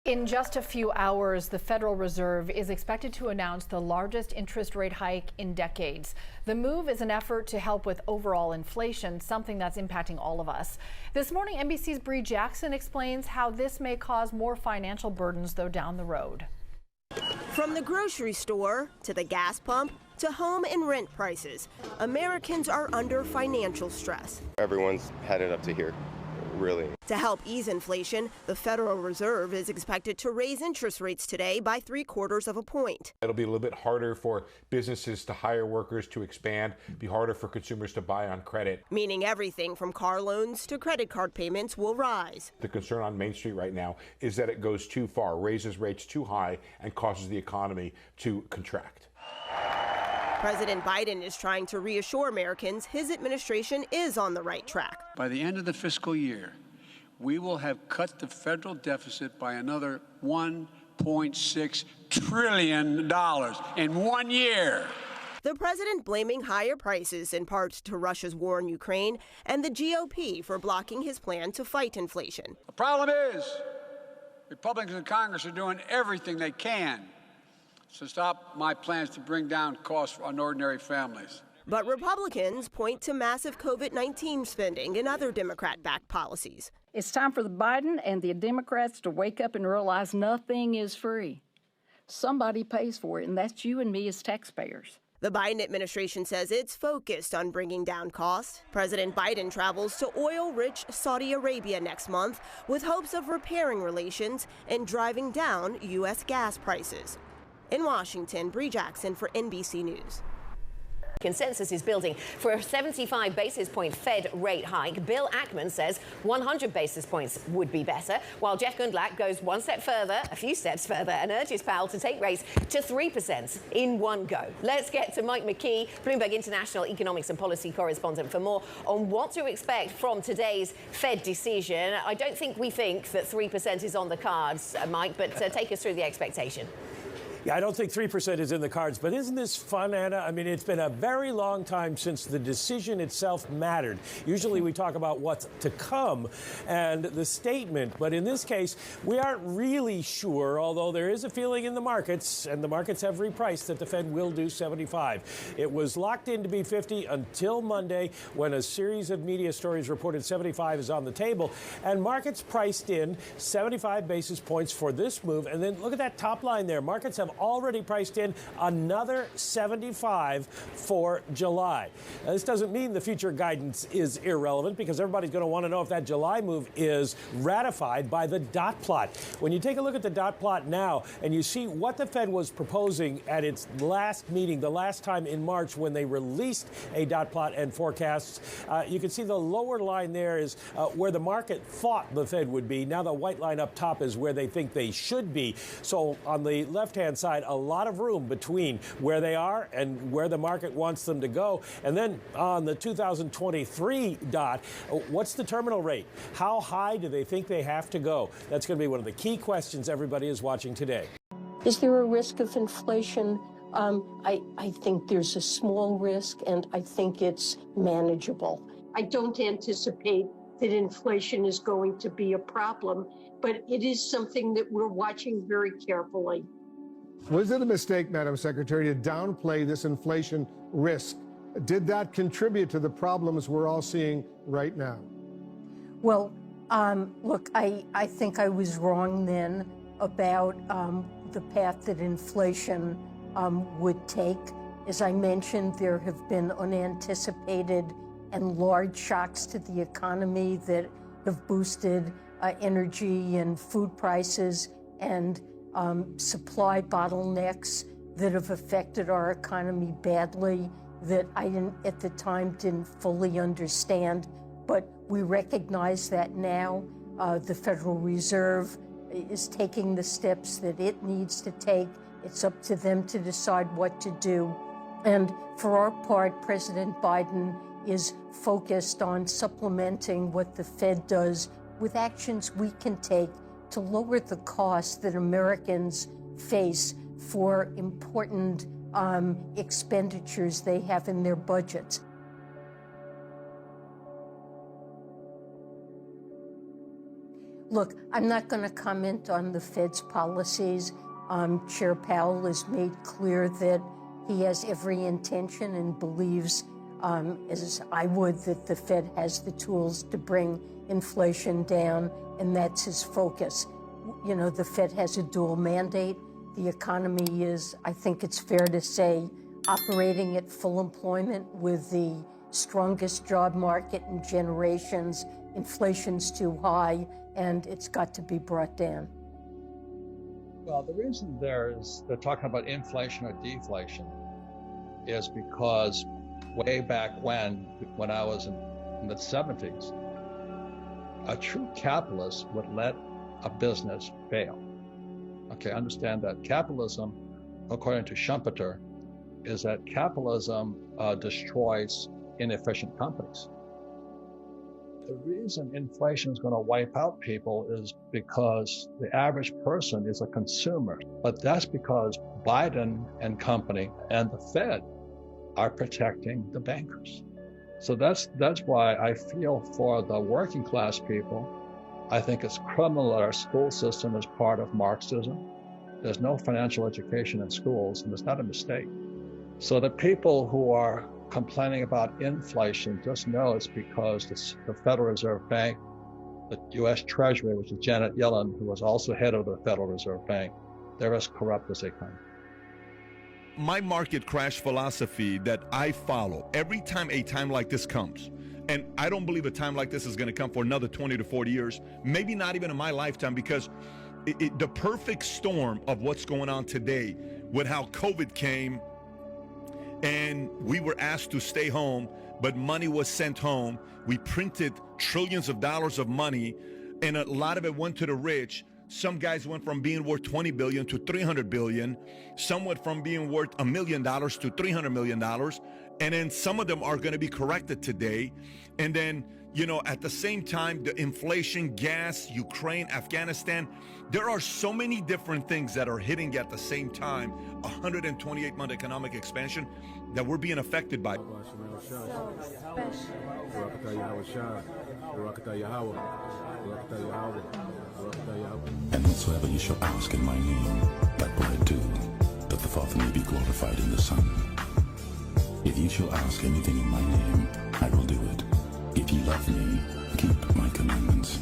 In just a few hours, the Federal Reserve is expected to announce the largest interest rate hike in decades. The move is an effort to help with overall inflation, something that's impacting all of us. This morning, NBC's Bree Jackson explains how this may cause more financial burdens, though, down the road. From the grocery store to the gas pump to home and rent prices, Americans are under financial stress. Everyone's headed up to here, really. To help ease inflation, the Federal Reserve is expected to raise interest rates today by 3/4 of a point. It'll be a little bit harder for businesses to hire workers, to expand, be harder for consumers to buy on credit. Meaning everything from car loans to credit card payments will rise. The concern on Main Street right now is that it goes too far, raises rates too high, and causes the economy to contract. President Biden is trying to reassure Americans his administration is on the right track. By the end of the fiscal year, we will have cut the federal deficit by another $1.6 trillion in 1 year. The president blaming higher prices in part to Russia's war in Ukraine and the GOP for blocking his plan to fight inflation. The problem is, Republicans in Congress are doing everything they can to stop my plans to bring down costs on ordinary families. But Republicans point to massive COVID-19 spending and other Democrat-backed policies. It's time for the Biden and the Democrats to wake up and realize nothing is free. Somebody pays for it, and that's you and me as taxpayers. The Biden administration says it's focused on bringing down costs. President Biden travels to oil-rich Saudi Arabia next month with hopes of repairing relations and driving down U.S. gas prices. In Washington, Bree Jackson for NBC News. Consensus is building for a 75 basis point Fed rate hike. Bill Ackman says 100 basis points would be better, while Jeff Gundlach goes one step further, a few steps further, and urges Powell to take rates to 3% in one go. Let's get to Mike McKee, Bloomberg International Economics and Policy Correspondent, for more on what to expect from today's Fed decision. I don't think we think that 3% is on the cards, Mike, but take us through the expectation. Yeah, I don't think 3% is in the cards, but isn't this fun, Anna? I mean, it's been a very long time since the decision itself mattered. Usually we talk about what's to come and the statement, but in this case, we aren't really sure, although there is a feeling in the markets, and the markets have repriced, that the Fed will do 75. It was locked in to be 50 until Monday, when a series of media stories reported 75 is on the table, and markets priced in 75 basis points for this move. And then look at that top line there. Markets have already priced in another 75 for July. Now, this doesn't mean the future guidance is irrelevant, because everybody's going to want to know if that July move is ratified by the dot plot. When you take a look at the dot plot now and you see what the Fed was proposing at its last meeting, the last time in March when they released a dot plot and forecasts, you can see the lower line there is where the market thought the Fed would be. Now the white line up top is where they think they should be. So on the left-hand side, a lot of room between where they are and where the market wants them to go. And then on the 2023 dot, what's the terminal rate? How high do they think they have to go? That's going to be one of the key questions everybody is watching today. Is there a risk of inflation? I think there's a small risk, and I think it's manageable. I don't anticipate that inflation is going to be a problem, but it is something that we're watching very carefully. Was it a mistake, Madam Secretary, to downplay this inflation risk? Did that contribute to the problems we're all seeing right now? Well, look, I think I was wrong then about the path that inflation would take. As I mentioned, there have been unanticipated and large shocks to the economy that have boosted energy and food prices and supply bottlenecks that have affected our economy badly, that I at the time didn't fully understand. But we recognize that now. The Federal Reserve is taking the steps that it needs to take. It's up to them to decide what to do. And for our part, President Biden is focused on supplementing what the Fed does with actions we can take to lower the costs that Americans face for important expenditures they have in their budgets. Look, I'm not going to comment on the Fed's policies. Chair Powell has made clear that he has every intention and believes, as I would, that the Fed has the tools to bring inflation down, and that's his focus. You know, the Fed has a dual mandate. The economy is, I think it's fair to say, operating at full employment with the strongest job market in generations. Inflation's too high, and it's got to be brought down. Well, the reason they're talking about inflation or deflation is because way back when I was in the 70s, a true capitalist would let a business fail. Okay, understand that capitalism, according to Schumpeter, is that capitalism destroys inefficient companies. The reason inflation is going to wipe out people is because the average person is a consumer. But that's because Biden and company and the Fed are protecting the bankers. So that's why I feel for the working class people. I think it's criminal that our school system is part of Marxism. There's no financial education in schools, and it's not a mistake. So the people who are complaining about inflation, just know it's because the Federal Reserve Bank, the U.S. Treasury, which is Janet Yellen, who was also head of the Federal Reserve Bank, they're as corrupt as they come. My market crash philosophy that I follow every time a time like this comes, and I don't believe a time like this is going to come for another 20 to 40 years, maybe not even in my lifetime, because the perfect storm of what's going on today with how COVID came and we were asked to stay home, but money was sent home. We printed trillions of dollars of money, and a lot of it went to the rich. Some guys went from being worth $20 billion to $300 billion. Some went from being worth $1 million to $300 million. And then some of them are going to be corrected today. And then, you know, at the same time, the inflation, gas, Ukraine, Afghanistan, there are so many different things that are hitting at the same time, 128-month economic expansion, that we're being affected by. And whatsoever you shall ask in my name, that will I do, that the Father may be glorified in the Son. If you shall ask anything in my name, I will do it. If you love me, keep my commandments.